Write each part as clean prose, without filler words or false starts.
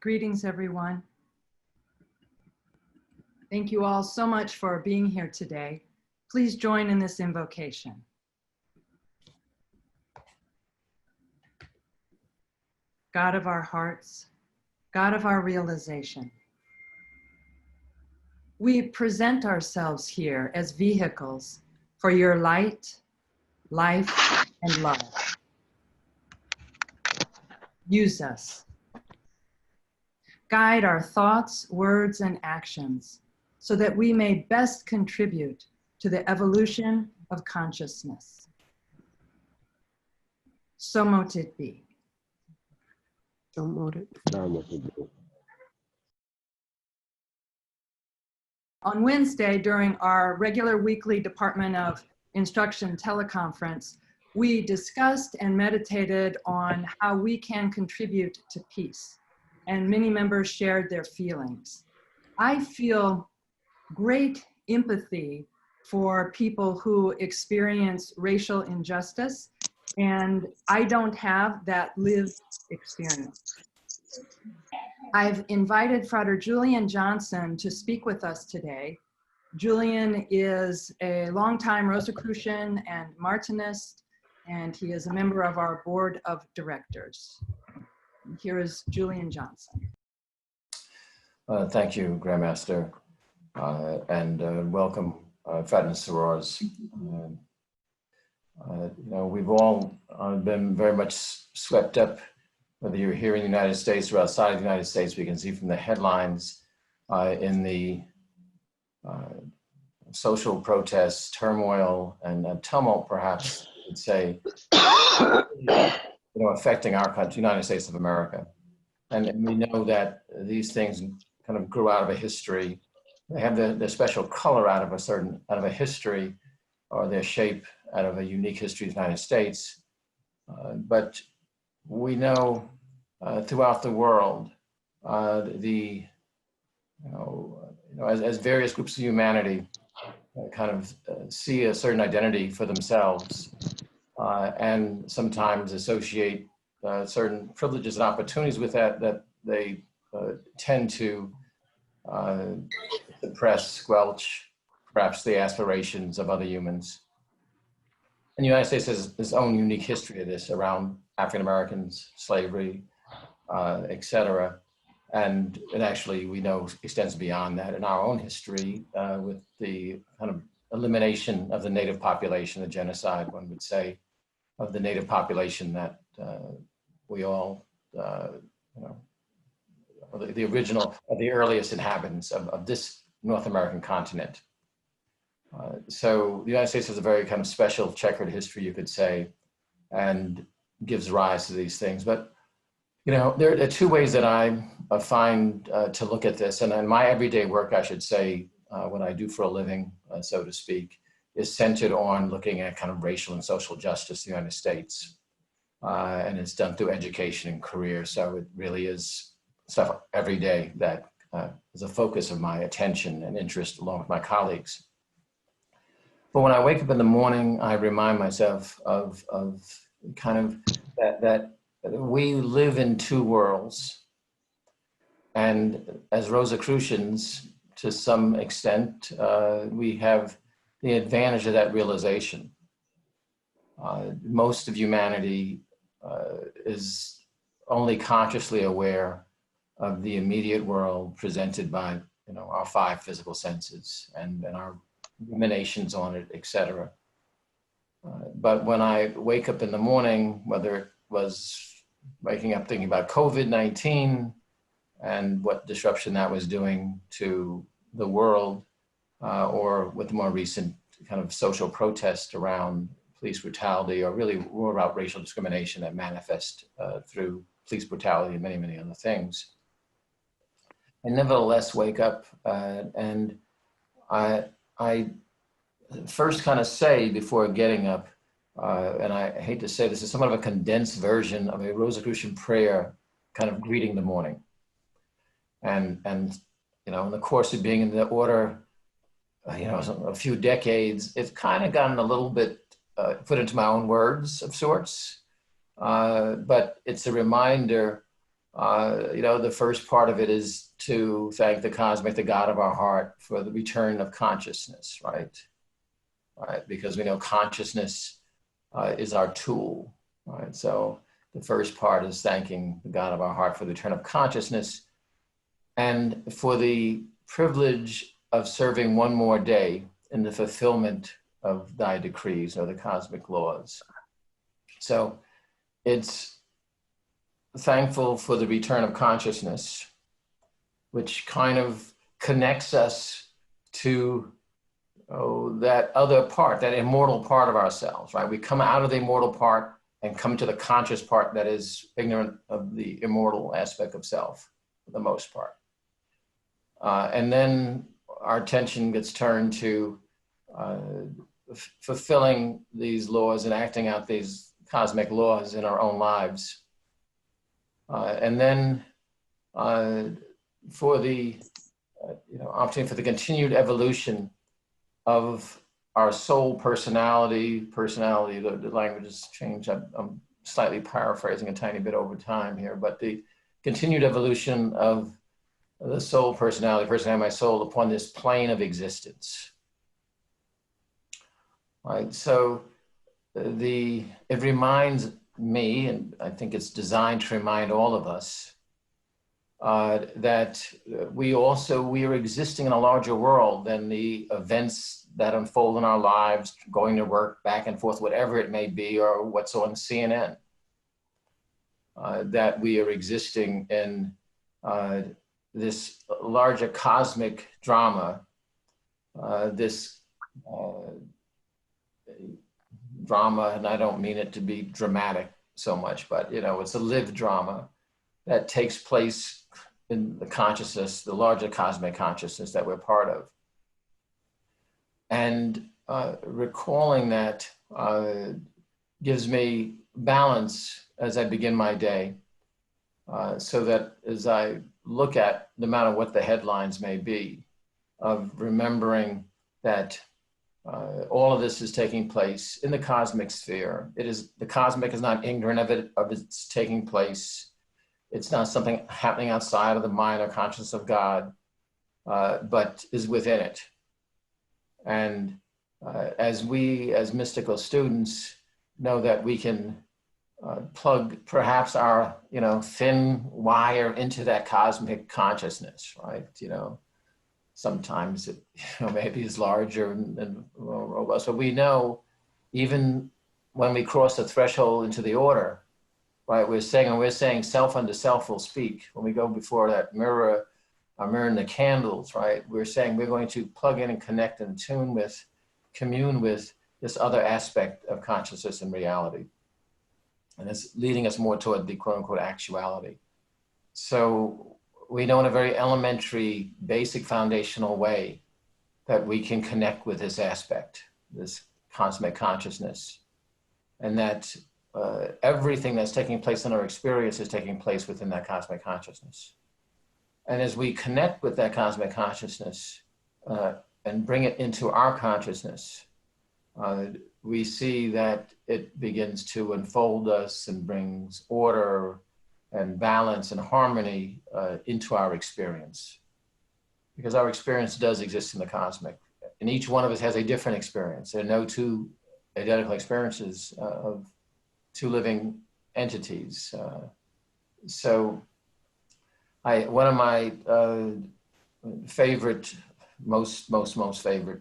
Greetings, everyone. Thank you all so much for being here today. Please join in this invocation. God of our hearts, God of our realization, we present ourselves here as vehicles for your light, life, and love. Use us. Guide our thoughts, words, and actions so that we may best contribute to the evolution of consciousness. So mote it be. So mote it. On Wednesday, during our regular weekly Department of Instruction teleconference, we discussed and meditated on how we can contribute to peace, and many members shared their feelings. I feel great empathy for people who experience racial injustice, and I don't have that lived experience. I've invited Frater Julian Johnson to speak with us today. Julian is a longtime Rosicrucian and Martinist, and he is a member of our board of directors. Here is Julian Johnson. Thank you, Grandmaster, and welcome, Frater and Sorors. We've all been very much swept up, whether you're here in the United States or outside of the United States. We can see from the headlines in the social protests, turmoil, and tumult, perhaps you could say, affecting our country, United States of America. And we know that these things kind of grew out of a history. They have their special color out of a history, or their shape out of a unique history of the United States. But we know throughout the world, as various groups of humanity kind of see a certain identity for themselves, and sometimes associate certain privileges and opportunities with that they tend to suppress, squelch, perhaps the aspirations of other humans. And the United States has its own unique history of this around African Americans, slavery, et cetera. And it actually, we know, extends beyond that in our own history with the kind of elimination of the native population, the genocide, one would say, of the native population that we all, the original, the earliest inhabitants of this North American continent. So the United States has a very kind of special checkered history, you could say, and gives rise to these things. But there are two ways that I find to look at this, and in my everyday work, I should say, what I do for a living, so to speak, is centered on looking at kind of racial and social justice in the United States. And it's done through education and career. So it really is stuff every day that is a focus of my attention and interest along with my colleagues. But when I wake up in the morning, I remind myself of kind of that we live in two worlds. And as Rosicrucians, to some extent, we have the advantage of that realization. Most of humanity is only consciously aware of the immediate world presented by our five physical senses and our ruminations on it, et cetera. But when I wake up in the morning, whether it was waking up thinking about COVID-19 and what disruption that was doing to the world, or with the more recent kind of social protest around police brutality, or really more about racial discrimination that manifest through police brutality and many, many other things. I nevertheless wake up and I first kind of say before getting up, and I hate to say this, is somewhat of a condensed version of a Rosicrucian prayer, kind of greeting the morning. And in the course of being in the order, a few decades, it's kind of gotten a little bit put into my own words of sorts, but it's a reminder The first part of it is to thank the cosmic, the God of our heart, for the return of consciousness, right? Right, because we know consciousness is our tool, right? So the first part is thanking the God of our heart for the return of consciousness and for the privilege of serving one more day in the fulfillment of thy decrees or the cosmic laws. So it's thankful for the return of consciousness, which kind of connects us to that other part, that immortal part of ourselves, right? We come out of the immortal part and come to the conscious part that is ignorant of the immortal aspect of self, for the most part. And then our attention gets turned to fulfilling these laws and acting out these cosmic laws in our own lives. And then for the opportunity for the continued evolution of our soul personality, the language has changed. I'm slightly paraphrasing a tiny bit over time here, but the continued evolution of the soul personality of my soul upon this plane of existence. Right, so it reminds me, and I think it's designed to remind all of us, that we are existing in a larger world than the events that unfold in our lives, going to work, back and forth, whatever it may be, or what's on CNN. That we are existing in this larger cosmic drama, this drama, and I don't mean it to be dramatic so much, but it's a lived drama that takes place in the consciousness, the larger cosmic consciousness that we're part of. And recalling that gives me balance as I begin my day, so that as I look at, no matter what the headlines may be, of remembering that all of this is taking place in the cosmic sphere. The cosmic is not ignorant of its taking place. It's not something happening outside of the mind or consciousness of God, but is within it. And as we, as mystical students, know that we can plug perhaps our, thin wire into that cosmic consciousness, right? Sometimes it, maybe is larger and more robust, but we know even when we cross the threshold into the order, right? We're saying self unto self will speak. When we go before that mirror, our mirror and the candles, right? We're saying we're going to plug in and connect and commune with this other aspect of consciousness and reality. And it's leading us more toward the quote unquote actuality. So we know in a very elementary, basic foundational way that we can connect with this aspect, this cosmic consciousness, and that everything that's taking place in our experience is taking place within that cosmic consciousness. And as we connect with that cosmic consciousness and bring it into our consciousness, we see that it begins to unfold us and brings order and balance and harmony into our experience. Because our experience does exist in the cosmic. And each one of us has a different experience. There are no two identical experiences of two living entities. So one of my favorite, most favorite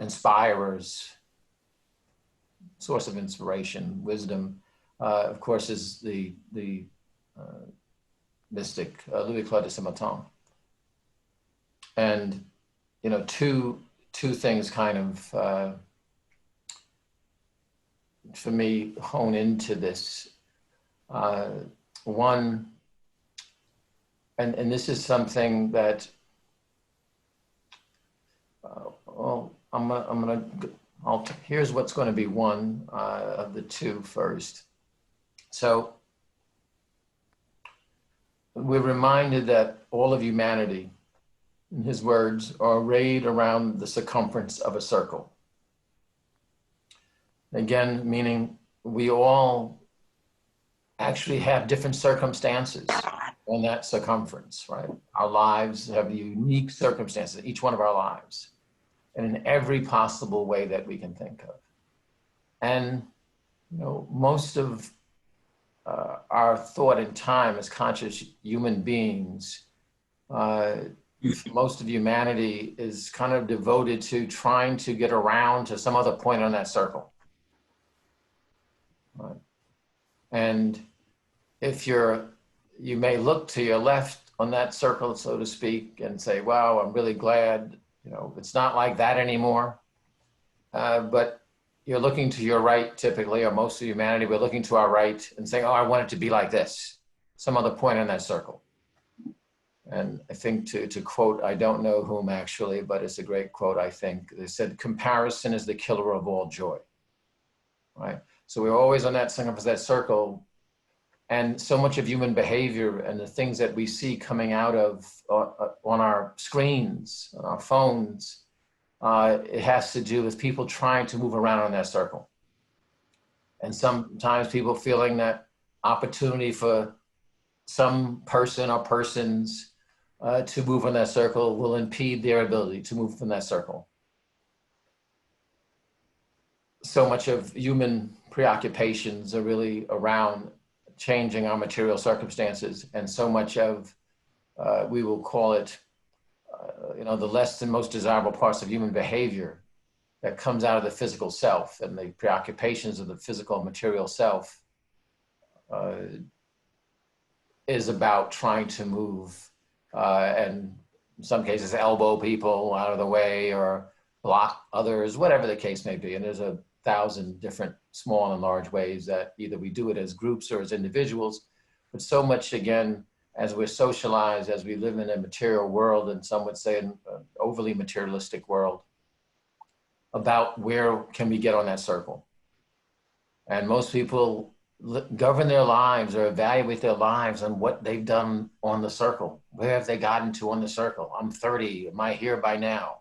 inspirers, source of inspiration, wisdom, of course, is the mystic Louis Claude de Saint-Martin. And two things kind of for me hone into this. One, and this is something that here's what's going to be one of the two first. So we're reminded that all of humanity, in his words, are arrayed around the circumference of a circle. Again, meaning we all actually have different circumstances on that circumference, right? Our lives have unique circumstances, each one of our lives, and in every possible way that we can think of. And, you know, most of our thought and time as conscious human beings, most of humanity is kind of devoted to trying to get around to some other point on that circle. Right? And if you may look to your left on that circle, so to speak, and say, wow, I'm really glad, you know, it's not like that anymore. But you're looking to your right typically, or most of humanity, we're looking to our right and saying, oh, I want it to be like this, some other point on that circle. And I think to quote, I don't know whom actually, but it's a great quote, I think. They said, comparison is the killer of all joy, right? So we're always on that circle. And so much of human behavior and the things that we see coming out of on our screens, on our phones, it has to do with people trying to move around on that circle. And sometimes people feeling that opportunity for some person or persons to move on that circle will impede their ability to move from that circle. So much of human preoccupations are really around changing our material circumstances, and so much of, we will call it, you know, the less and most desirable parts of human behavior that comes out of the physical self and the preoccupations of the physical material self is about trying to move and in some cases elbow people out of the way or block others, whatever the case may be. And there's 1,000 different small and large ways that either we do it as groups or as individuals, but so much, again, as we're socialized, as we live in a material world, and some would say an overly materialistic world, about where can we get on that circle. And most people govern their lives or evaluate their lives on what they've done on the circle. Where have they gotten to on the circle? I'm 30, am I here by now?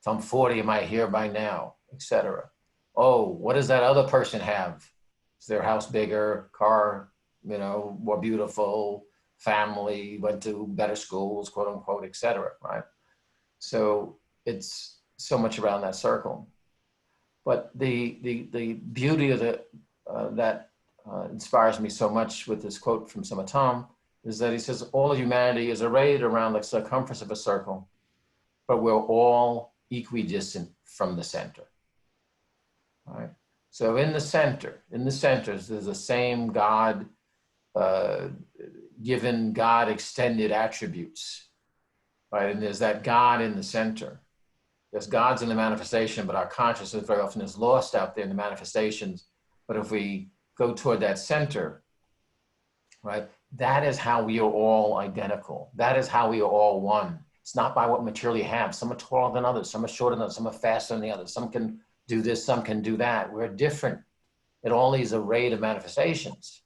If I'm 40, am I here by now, etc. Oh, what does that other person have? Is their house bigger, car, you know, more beautiful, family, went to better schools, quote unquote, etc. Right? So it's so much around that circle. But the beauty of that inspires me so much with this quote from Samatam is that he says, all of humanity is arrayed around the circumference of a circle, but we're all equidistant from the center. All right. So in the center, there's the same God given, God extended attributes, right? And there's that God in the center. There's God's in the manifestation, but our consciousness very often is lost out there in the manifestations. But if we go toward that center, right, that is how we are all identical. That is how we are all one. It's not by what material you have. Some are taller than others, some are shorter than others, some are faster than the others, some can do this, some can do that. We're different in all these array of manifestations.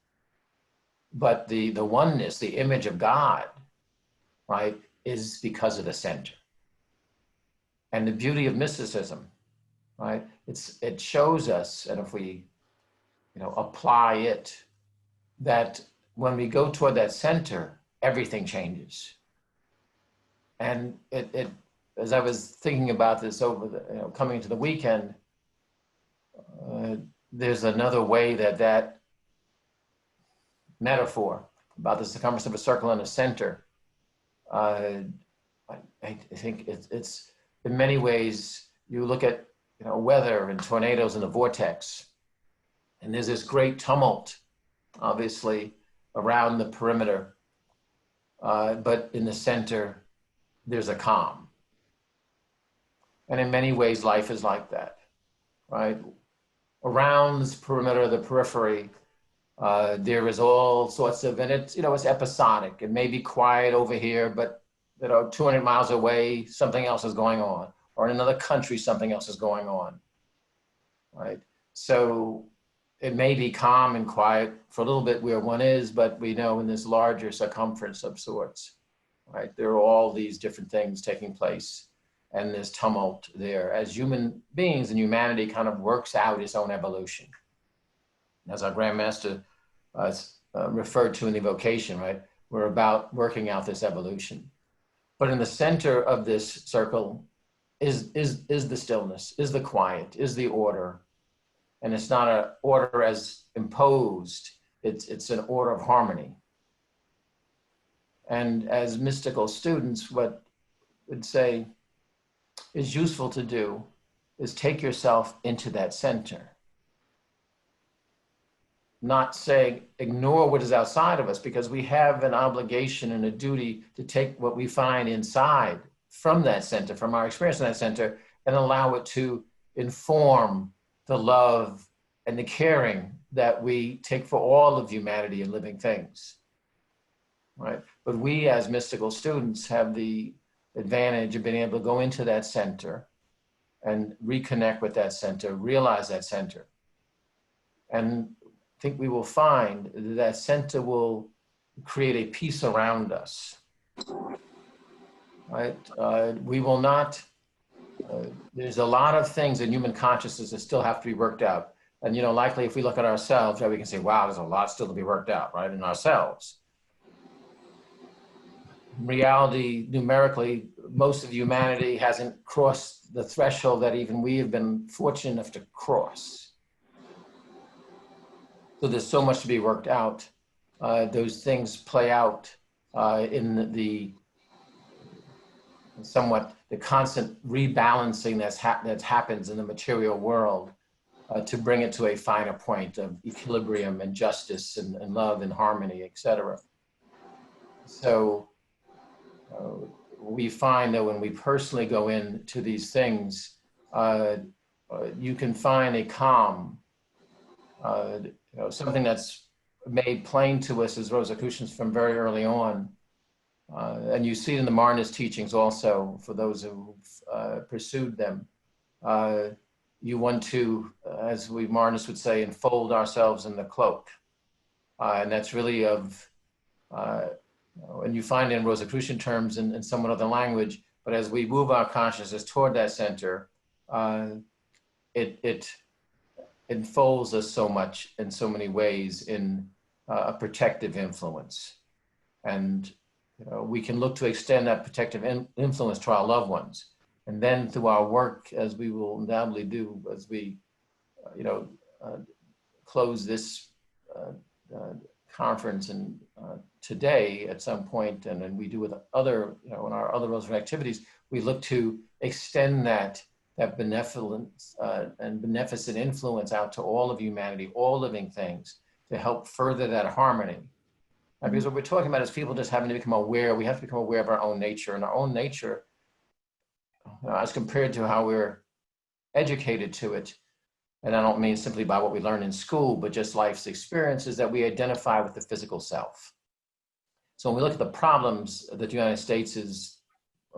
But the oneness, the image of God, right, is because of the center. And the beauty of mysticism, right, it shows us, and if we, you know, apply it, that when we go toward that center, everything changes. And it as I was thinking about this over the, you know, coming to the weekend, there's another way that metaphor about the circumference of a circle and a center, I think it's in many ways, you look at, you know, weather and tornadoes and the vortex, and there's this great tumult, obviously, around the perimeter, but in the center, there's a calm. And in many ways, life is like that, right? Around this perimeter, the periphery, there is all sorts of, and it's, you know, it's episodic. It may be quiet over here, but, you know, 200 miles away, something else is going on. Or in another country, something else is going on, right? So it may be calm and quiet for a little bit where one is, but we know in this larger circumference of sorts, right? There are all these different things taking place, and there's tumult there as human beings and humanity kind of works out its own evolution. As our Grandmaster referred to in the invocation, right? We're about working out this evolution. But in the center of this circle is the stillness, is the quiet, is the order. And it's not an order as imposed, it's an order of harmony. And as mystical students, what would say is useful to do is take yourself into that center. Not saying ignore what is outside of us, because we have an obligation and a duty to take what we find inside from that center, from our experience in that center, and allow it to inform the love and the caring that we take for all of humanity and living things, right? But we as mystical students have the advantage of being able to go into that center and reconnect with that center, realize that center. And I think we will find that center will create a peace around us, right? We will not, there's a lot of things in human consciousness that still have to be worked out. And, you know, likely if we look at ourselves, right, we can say, wow, there's a lot still to be worked out, right, in ourselves. In reality, numerically, most of humanity hasn't crossed the threshold that even we have been fortunate enough to cross. So there's so much to be worked out. Those things play out in the somewhat the constant rebalancing that happens in the material world to bring it to a finer point of equilibrium and justice and love and harmony, etc. So we find that when we personally go into these things, you can find a calm, you know, something that's made plain to us as Rosicrucians from very early on. And you see it in the Martinist teachings also, for those who pursued them. You want to, as we Martinists would say, enfold ourselves in the cloak. And that's really of, and you find in Rosicrucian terms in somewhat other language, but as we move our consciousness toward that center, it enfolds us so much in so many ways in a protective influence. And you know, we can look to extend that protective influence to our loved ones. And then through our work, as we will undoubtedly do, as we, you know, close this conference and today at some point, and then we do with other, you know, in our other Rosary activities, we look to extend that benevolence and beneficent influence out to all of humanity, all living things, to help further that harmony. Because what we're talking about is people just having to become aware. We have to become aware of our own nature, and our own nature, as compared to how we're educated to it. And I don't mean simply by what we learn in school, but just life's experiences, that we identify with the physical self. So when we look at the problems that the United States is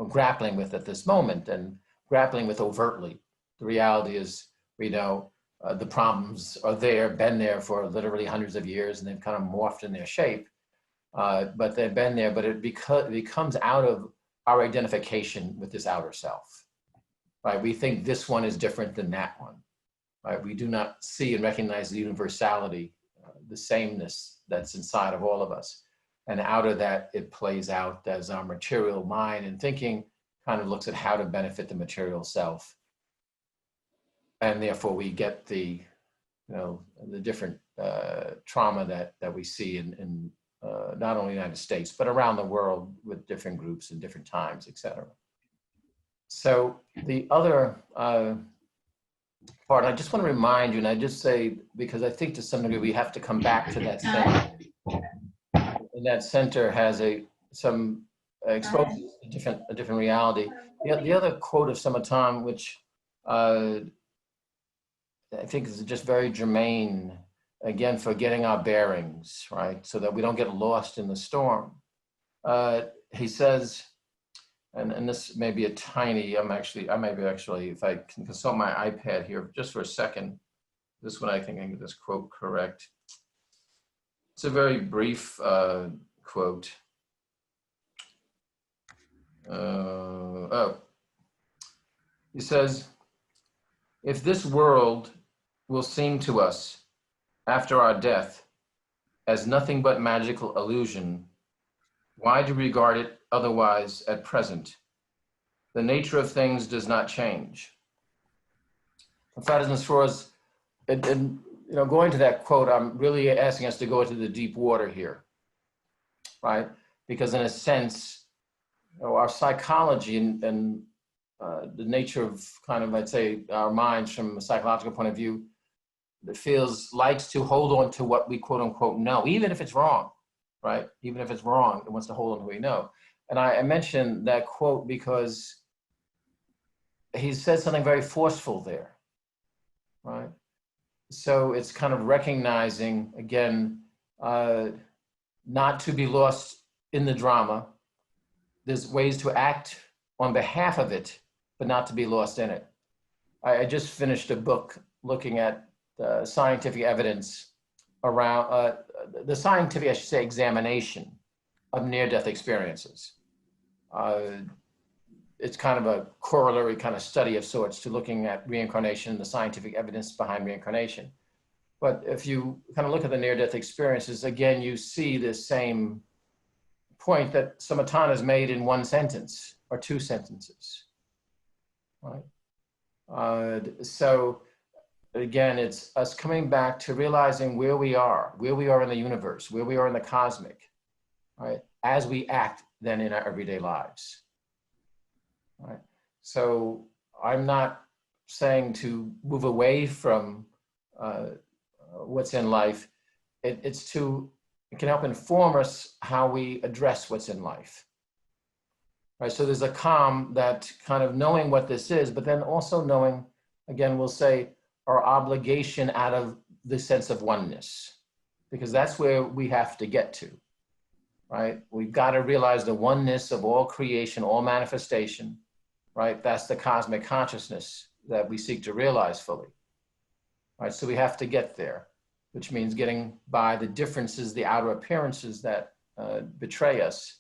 grappling with at this moment, and grappling with overtly, the reality is, we know the problems are there, been there for literally hundreds of years, and they've kind of morphed in their shape. But they've been there, but it becomes out of our identification with this outer self, right? We think this one is different than that one, right? We do not see and recognize the universality, the sameness that's inside of all of us. And out of that, it plays out as our material mind and thinking kind of looks at how to benefit the material self. And therefore we get the, you know, the different trauma that we see in not only the United States, but around the world with different groups and different times, et cetera. So the other part, I just want to remind you, and I just say, because I think to some degree we have to come back to that center. And that center has some exposure to a different reality. The other quote of Summertime, which I think is just very germane, again, for getting our bearings, right? So that we don't get lost in the storm. He says, and this may be a tiny, I may be actually, if I can consult my iPad here just for a second, this one I think I can get this quote correct. It's a very brief quote. He says, if this world will seem to us after our death as nothing but magical illusion, why do we regard it otherwise at present? The nature of things does not change. As far as, and going to that quote, I'm really asking us to go into the deep water here, right? Because in a sense, our psychology and the nature of kind of, I'd say, our minds from a psychological point of view, that likes to hold on to what we quote unquote know, even if it's wrong, right? Even if it's wrong, it wants to hold on to what we know. And I mentioned that quote because he said something very forceful there, right? So it's kind of recognizing, again, not to be lost in the drama. There's ways to act on behalf of it, but not to be lost in it. I just finished a book looking at scientific evidence around the scientific, I should say, examination of near-death experiences. It's kind of a corollary kind of study of sorts to looking at reincarnation, the scientific evidence behind reincarnation. But if you kind of look at the near-death experiences, again, you see this same point that Samatana has made in one sentence or two sentences, right? So again, it's us coming back to realizing where we are in the universe, where we are in the cosmic, right? As we act then in our everyday lives, right? So I'm not saying to move away from what's in life. It can help inform us how we address what's in life, right? So there's a calm that kind of knowing what this is, but then also knowing, again, we'll say, our obligation out of the sense of oneness, because that's where we have to get to, right? We've got to realize the oneness of all creation, all manifestation, right? That's the cosmic consciousness that we seek to realize fully, right? So we have to get there, which means getting by the differences, the outer appearances that betray us.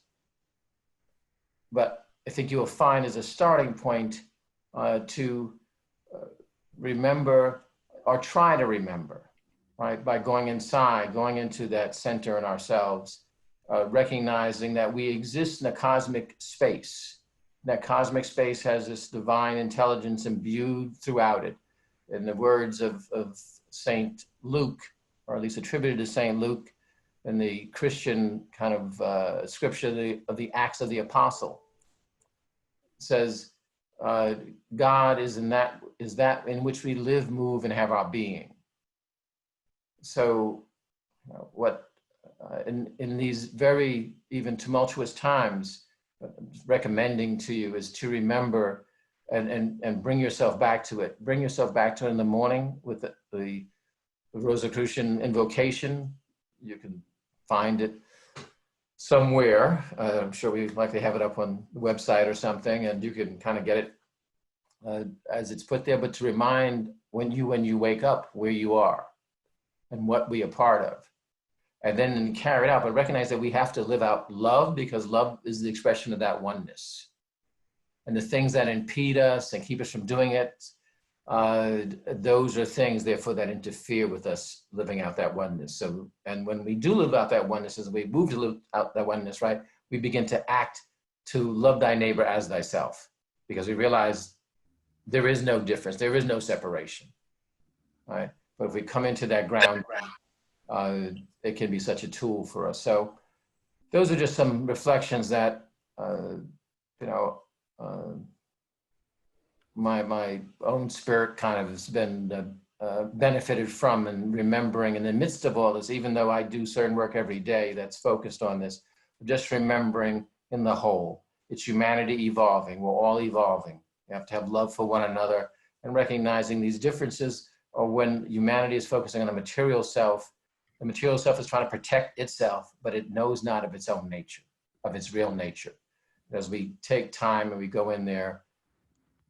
But I think you will find as a starting point to remember or try to remember, right? By going inside, going into that center in ourselves, recognizing that we exist in a cosmic space. That cosmic space has this divine intelligence imbued throughout it. In the words of Saint Luke, or at least attributed to Saint Luke in the Christian kind of scripture of the Acts of the Apostle, it says, God is that in which we live, move, and have our being. So in these very even tumultuous times, recommending to you is to remember and bring yourself back to it. Bring yourself back to it in the morning with the Rosicrucian invocation. You can find it somewhere. I'm sure we likely have it up on the website or something, and you can kind of get it as it's put there, but to remind when you wake up where you are and what we are part of. And then carry it out, but recognize that we have to live out love, because love is the expression of that oneness. And the things that impede us and keep us from doing it, those are things, therefore, that interfere with us living out that oneness. So, and when we do live out that oneness, as we move to live out that oneness, right, we begin to act to love thy neighbor as thyself, because we realize there is no difference, there is no separation, right? But if we come into that ground, it can be such a tool for us. So those are just some reflections that, my own spirit kind of has been benefited from, and remembering in the midst of all this, even though I do certain work every day that's focused on this, just remembering in the whole, it's humanity evolving, we're all evolving. You have to have love for one another, and recognizing these differences, or when humanity is focusing on a material self, the material self is trying to protect itself, but it knows not of its own nature, of its real nature. As we take time and we go in there,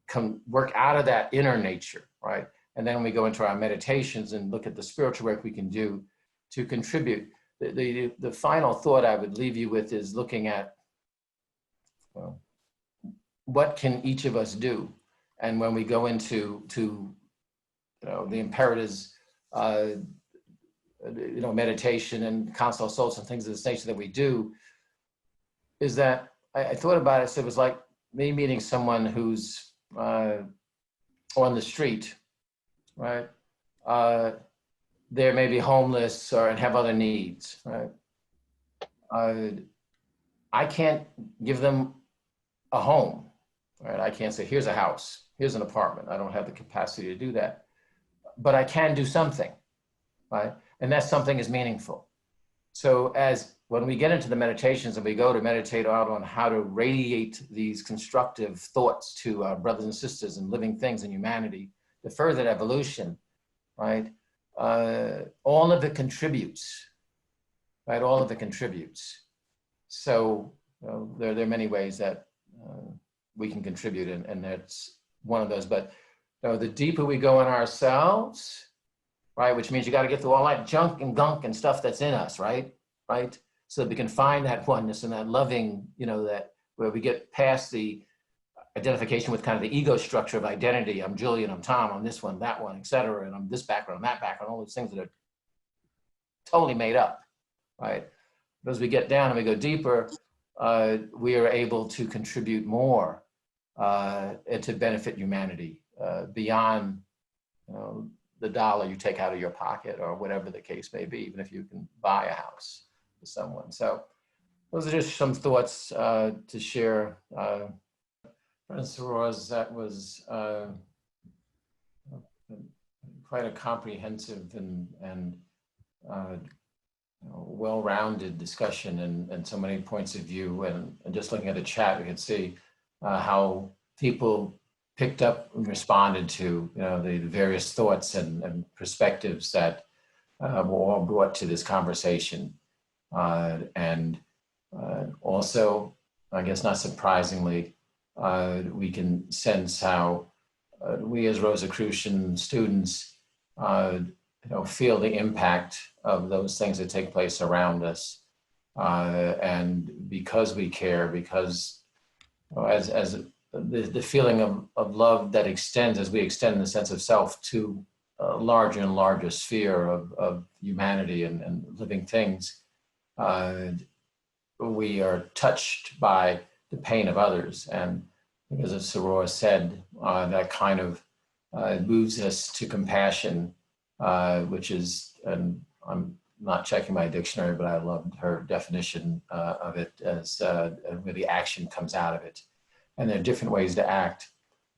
come work out of that inner nature, right? And then when we go into our meditations and look at the spiritual work we can do to contribute. The final thought I would leave you with is looking at, well, what can each of us do? And when we go into the imperatives, meditation and council of souls and things of this nature that we do, is that I thought about it. So it was like me meeting someone who's on the street, right? They may be homeless and have other needs, right? I can't give them a home, right? I can't say, here's a house, here's an apartment. I don't have the capacity to do that, but I can do something, right? And that something is meaningful. So when we get into the meditations and we go to meditate out on how to radiate these constructive thoughts to our brothers and sisters and living things in humanity, the further evolution, right? All of it contributes, right? All of it contributes. So there are many ways that we can contribute, and that's one of those. But the deeper we go in ourselves, right, which means you got to get through all that junk and gunk and stuff that's in us, right? So that we can find that oneness and that loving, that where we get past the identification with kind of the ego structure of identity. I'm Julian, I'm Tom, I'm this one, that one, et cetera, and I'm this background, that background, all those things that are totally made up, right? But as we get down and we go deeper, we are able to contribute more and to benefit humanity beyond the dollar you take out of your pocket or whatever the case may be, even if you can buy a house for someone. So those are just some thoughts to share. Professor Ross, that was quite a comprehensive and well-rounded discussion and so many points of view. And just looking at the chat, we could see how people picked up and responded to the various thoughts and perspectives that were all brought to this conversation. And also, I guess not surprisingly, we can sense how we as Rosicrucian students feel the impact of those things that take place around us. And because we care, because as the feeling of love that extends as we extend the sense of self to a larger and larger sphere of humanity and living things, we are touched by the pain of others. And as Soror said, that kind of moves us to compassion, which is, and I'm not checking my dictionary, but I loved her definition of it as where the action comes out of it. And there are different ways to act,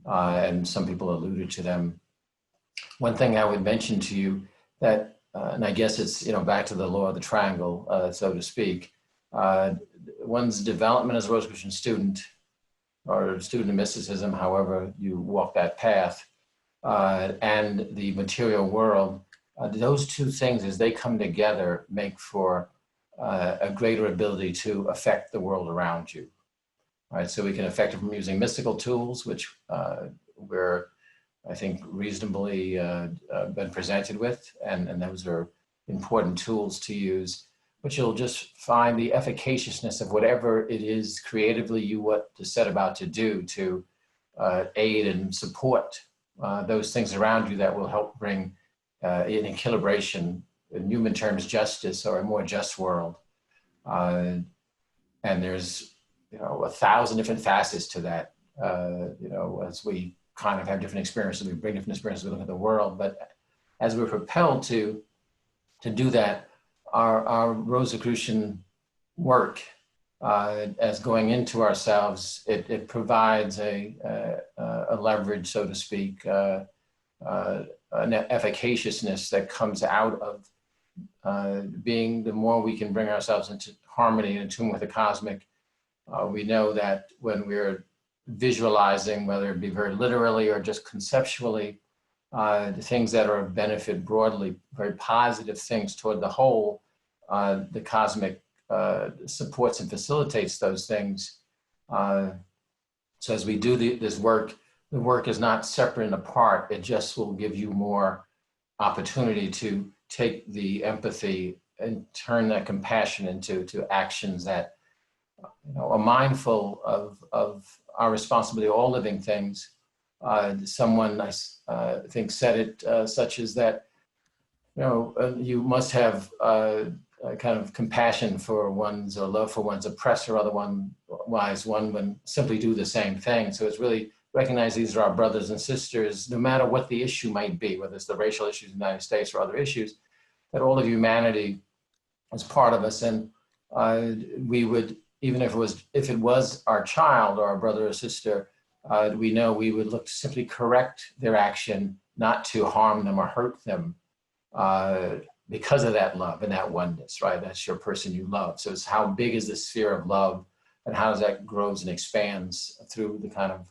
and some people alluded to them. One thing I would mention to you that, and I guess it's back to the law of the triangle, so to speak, one's development as a Rosicrucian student or student of mysticism, however you walk that path, and the material world, those two things as they come together make for a greater ability to affect the world around you. Right, so we can affect it from using mystical tools, which we're, I think, reasonably been presented with, and those are important tools to use. But you'll just find the efficaciousness of whatever it is creatively you want to set about to do to aid and support those things around you that will help bring in equilibration, in human terms, justice, or a more just world. And there's 1,000 different facets to that. As we kind of have different experiences, we bring different experiences, we look at the world. But as we're propelled to do that, our Rosicrucian work, as going into ourselves, it provides a leverage, so to speak, an efficaciousness that comes out of being, the more we can bring ourselves into harmony and in tune with the cosmic. We know that when we're visualizing, whether it be very literally or just conceptually, the things that are of benefit broadly, very positive things toward the whole, the cosmic supports and facilitates those things. So as we do this work, the work is not separate and apart. It just will give you more opportunity to take the empathy and turn that compassion into actions that are mindful of our responsibility, all living things. Someone, I think, said it such as that you must have a kind of compassion for one's, or love for one's oppressor, otherwise one would simply do the same thing. So it's really recognize these are our brothers and sisters, no matter what the issue might be, whether it's the racial issues in the United States or other issues, that all of humanity is part of us. And we would, even if it was our child or our brother or sister, we know we would look to simply correct their action, not to harm them or hurt them, because of that love and that oneness, right? That's your person you love. So it's how big is the sphere of love, and how does that grows and expands through the kind of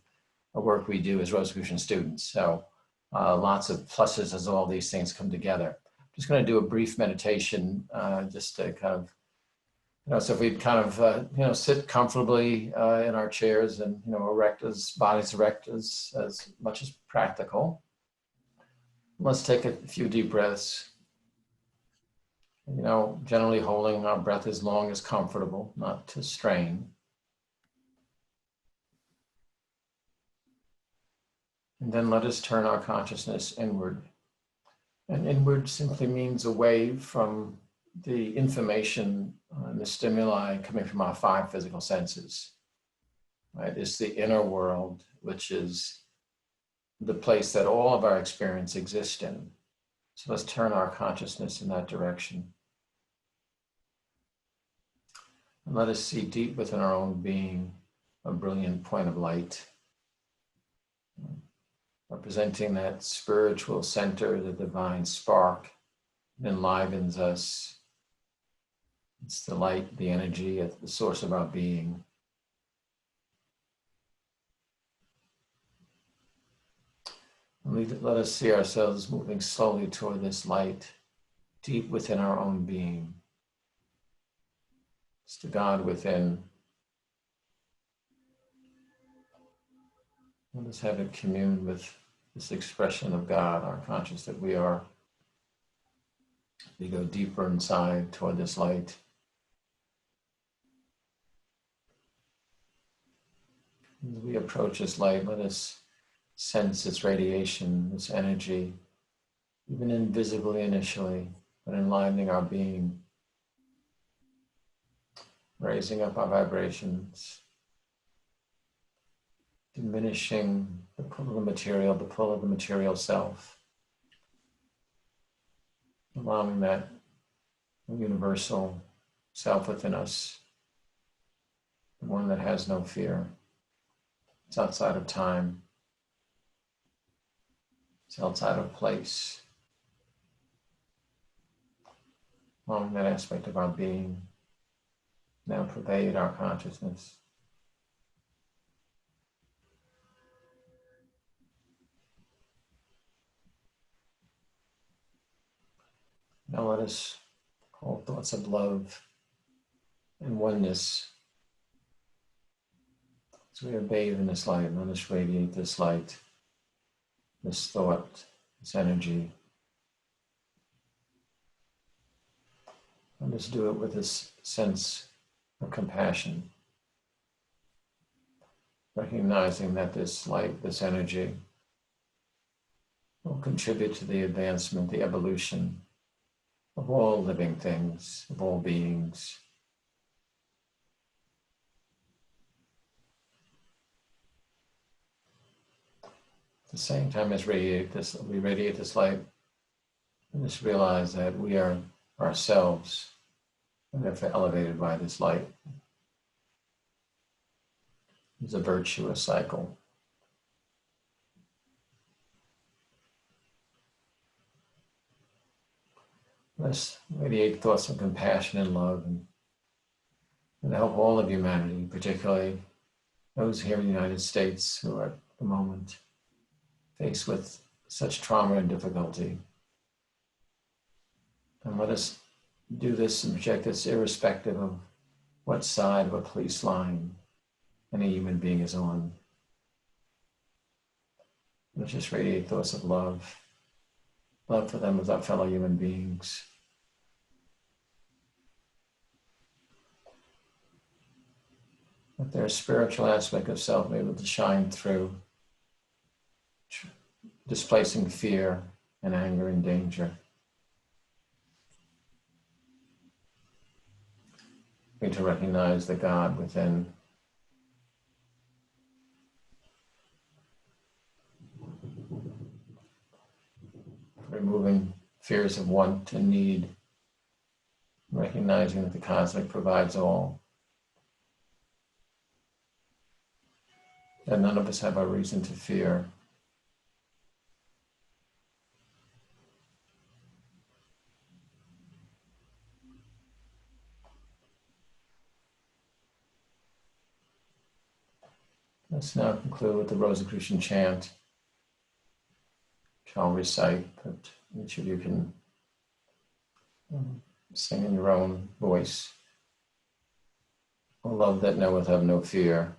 work we do as Rosicrucian students. So lots of pluses as all these things come together. I'm just going to do a brief meditation, just to kind of, so if we kind of, sit comfortably in our chairs and, erect as bodies erect as much as practical. Let's take a few deep breaths. Generally holding our breath as long as comfortable, not to strain. And then let us turn our consciousness inward. And inward simply means away from the information and the stimuli coming from our 5 physical senses. Right? It's the inner world, which is the place that all of our experience exists in. So let's turn our consciousness in that direction. And let us see deep within our own being a brilliant point of light, representing that spiritual center, the divine spark that enlivens us. It's the light, the energy at the source of our being. And let us see ourselves moving slowly toward this light, deep within our own being. It's the God within. Let us have it commune with this expression of God, our conscious that we are. We go deeper inside toward this light. As we approach this light, let us sense its radiation, its energy, even invisibly initially, but enlivening our being, raising up our vibrations, diminishing the pull of the material self, allowing that universal self within us, the one that has no fear. It's outside of time. It's outside of place. Allowing that aspect of our being now pervade our consciousness. Now let us hold thoughts of love and oneness. So we are bathed in this light. Let us radiate this light, this thought, this energy. Let us do it with this sense of compassion, recognizing that this light, this energy, will contribute to the advancement, the evolution of all living things, of all beings. At the same time as we radiate this light, and just realize that we are ourselves, and therefore elevated by this light. It's a virtuous cycle. Let's radiate thoughts of compassion and love and help all of humanity, particularly those here in the United States who are at the moment faced with such trauma and difficulty. And let us do this and project this irrespective of what side of a police line any human being is on. Let's just radiate thoughts of love for them as our fellow human beings. Let their spiritual aspect of self be able to shine through, displacing fear and anger and danger. to recognize the God within. Removing fears of want and need, recognizing that the cosmic provides all. That none of us have a reason to fear. Let's now conclude with the Rosicrucian chant, which I'll recite, but each of you can sing in your own voice. A love that knoweth of no fear,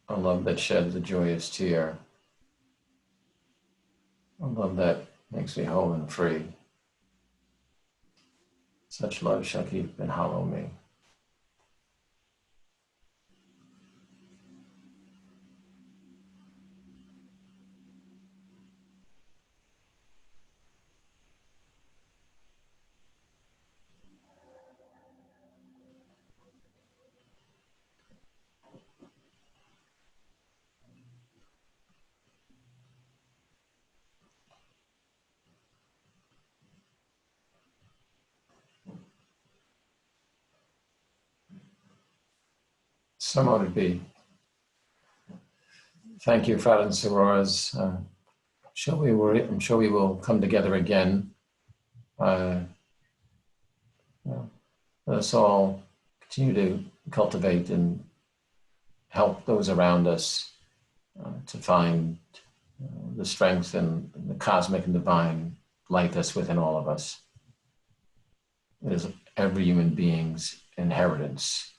a love that sheds a joyous tear, a love that makes me whole and free. Such love shall keep and hallow me. So mote it be. Thank you, Fathers and Sorors. I'm sure we will come together again. Let us all continue to cultivate and help those around us to find the strength and the cosmic and divine light that's within all of us. It is every human being's inheritance